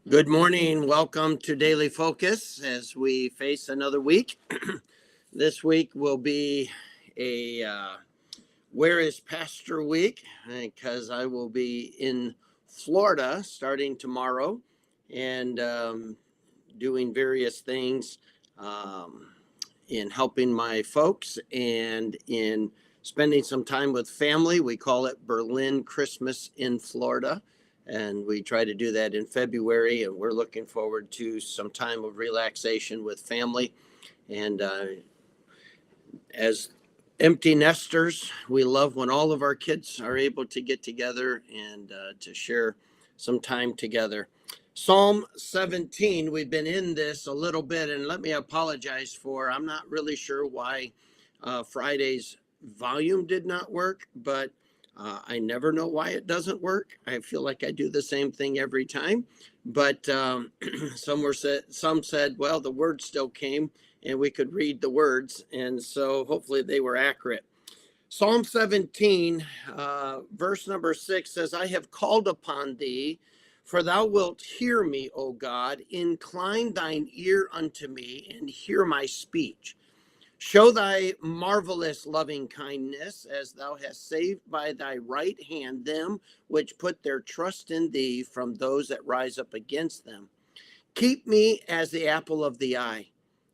Good morning. Welcome to Daily Focus as we face another week. This week will be a Where is Pastor Week, because I will be in Florida starting tomorrow and doing various things um, in helping my folks and in spending some time with family. We call it Berlin Christmas in Florida. And we try to do that in February, and we're looking forward to some time of relaxation with family. And as empty nesters, we love when all of our kids are able to get together and to share some time together. Psalm 17, we've been in this a little bit, and let me apologize for, I'm not really sure why Friday's volume did not work, but I never know why it doesn't work. I feel like I do the same thing every time. But some said, well, the word still came and we could read the words. And so hopefully they were accurate. Psalm 17, verse number 6 says, I have called upon thee, for thou wilt hear me, O God. Incline thine ear unto me and hear my speech. Show thy marvelous loving kindness, as thou hast saved by thy right hand them which put their trust in thee from those that rise up against them. Keep me as the apple of the eye.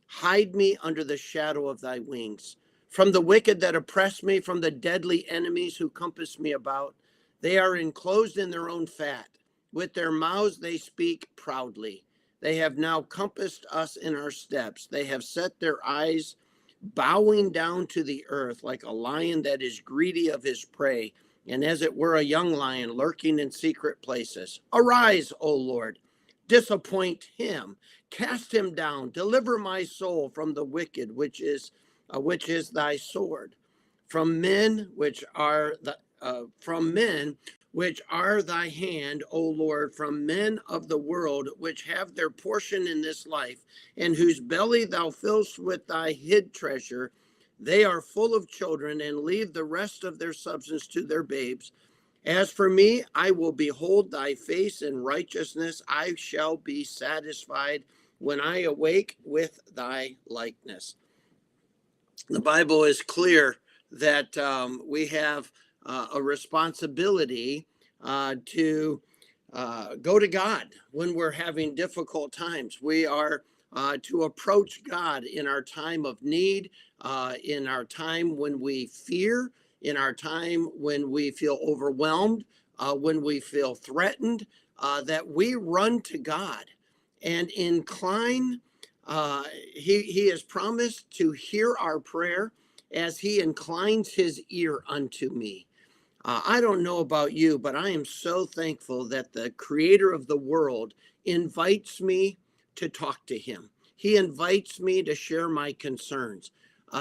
Hide me under the shadow of thy wings. From the wicked that oppress me, from the deadly enemies who compass me about. They are enclosed in their own fat. With their mouths they speak proudly. They have now compassed us in our steps. They have set their eyes bowing down to the earth like a lion that is greedy of his prey, and as it were a young lion lurking in secret places. Arise, O Lord, disappoint him, cast him down, deliver my soul from the wicked, which is thy sword, from men which are thy hand, O Lord, from men of the world, which have their portion in this life, and whose belly thou fillst with thy hid treasure. They are full of children, and leave the rest of their substance to their babes. As for me, I will behold thy face in righteousness. I shall be satisfied when I awake with thy likeness. The Bible is clear that we have a responsibility to go to God when we're having difficult times. We are to approach God in our time of need, in our time when we fear, in our time when we feel overwhelmed, when we feel threatened, that we run to God and incline. He has promised to hear our prayer as he inclines his ear unto me. I don't know about you, but I am so thankful that the creator of the world invites me to talk to him. He invites me to share my concerns.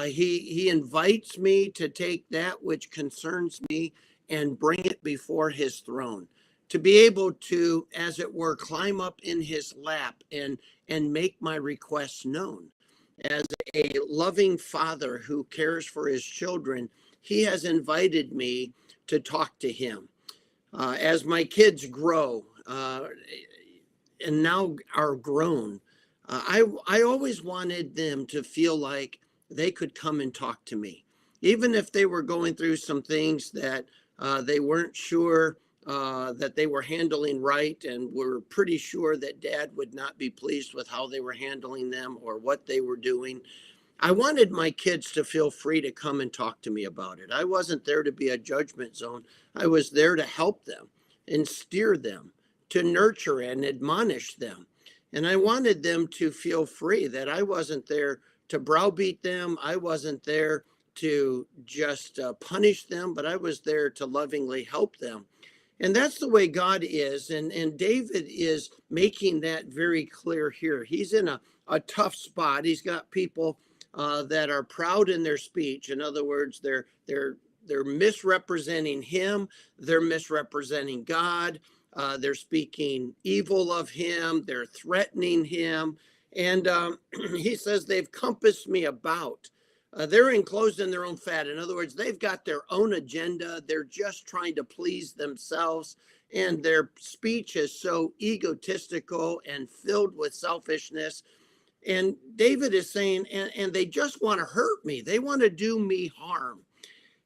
He invites me to take that which concerns me and bring it before his throne, to be able to, as it were, climb up in his lap and make my requests known. As a loving father who cares for his children, he has invited me to talk to him. As my kids grow and now are grown, I always wanted them to feel like they could come and talk to me, even if they were going through some things that they weren't sure that they were handling right, and were pretty sure that dad would not be pleased with how they were handling them or what they were doing. I wanted my kids to feel free to come and talk to me about it. I wasn't there to be a judgment zone. I was there to help them and steer them, to nurture and admonish them. And I wanted them to feel free, that I wasn't there to browbeat them. I wasn't there to just punish them, but I was there to lovingly help them. And that's the way God is. And David is making that very clear here. He's in a tough spot. He's got people that are proud in their speech. In other words, they're misrepresenting him. They're misrepresenting God. They're speaking evil of him. They're threatening him. And he says, they've compassed me about. They're enclosed in their own fat. In other words, they've got their own agenda. They're just trying to please themselves. and their speech is so egotistical and filled with selfishness. And David is saying, and they just want to hurt me. They want to do me harm.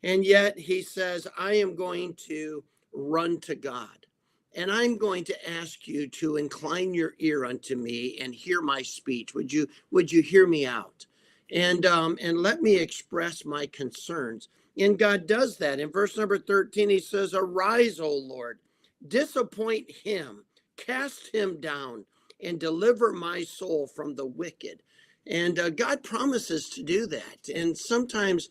And yet he says, I am going to run to God. And I'm going to ask you to incline your ear unto me and hear my speech. Would you hear me out? And let me express my concerns. And God does that. In verse number 13, he says, Arise, O Lord, disappoint him, cast him down, and deliver my soul from the wicked. And God promises to do that. And sometimes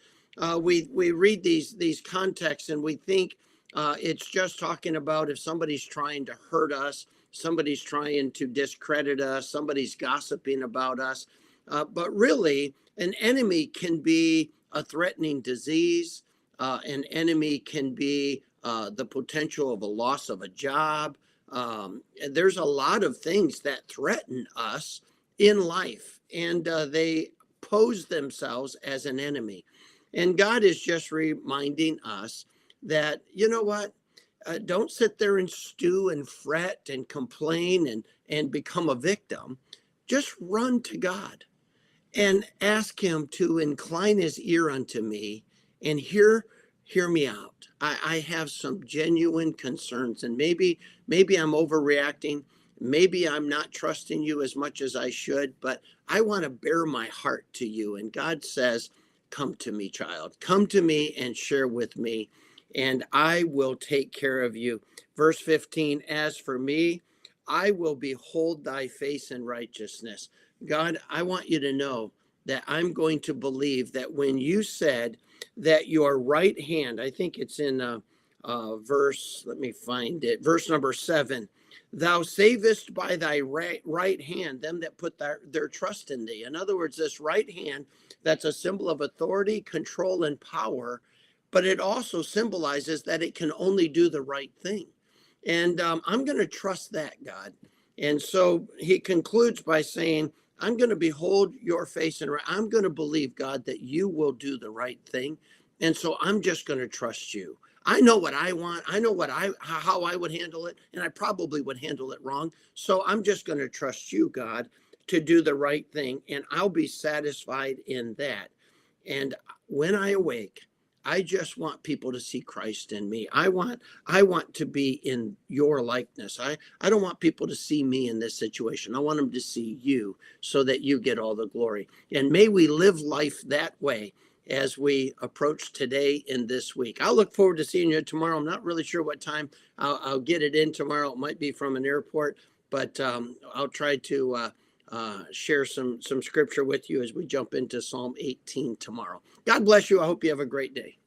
we read these contexts and we think it's just talking about if somebody's trying to hurt us, somebody's trying to discredit us, somebody's gossiping about us. But really, an enemy can be a threatening disease. An enemy can be the potential of a loss of a job. And there's a lot of things that threaten us in life, and they pose themselves as an enemy. And God is just reminding us that, you know what? Don't sit there and stew and fret and complain and become a victim. Just run to God and ask him to incline his ear unto me and hear me out. I have some genuine concerns, and maybe I'm overreacting. Maybe I'm not trusting you as much as I should, but I want to bear my heart to you. And God says, come to me, child. Come to me and share with me, and I will take care of you. Verse 15, as for me, I will behold thy face in righteousness. God, I want you to know that I'm going to believe that when you said that your right hand, I think it's in verse, let me find it, verse number 7, thou savest by thy right hand them that put their trust in thee. In other words, this right hand, that's a symbol of authority, control, and power, but it also symbolizes that it can only do the right thing. And I'm going to trust that, God. And so he concludes by saying, I'm going to behold your face and I'm going to believe, God, that you will do the right thing. And so I'm just going to trust you. I know what I want. I know how I would handle it, and I probably would handle it wrong. So I'm just going to trust you, God, to do the right thing, and I'll be satisfied in that. And when I awake, I just want people to see Christ in me. I want to be in your likeness. I don't want people to see me in this situation. I want them to see you so that you get all the glory. And may we live life that way as we approach today and this week. I'll look forward to seeing you tomorrow. I'm not really sure what time I'll get it in tomorrow. It might be from an airport, but I'll try to share some scripture with you as we jump into Psalm 18 tomorrow. God bless you. I hope you have a great day.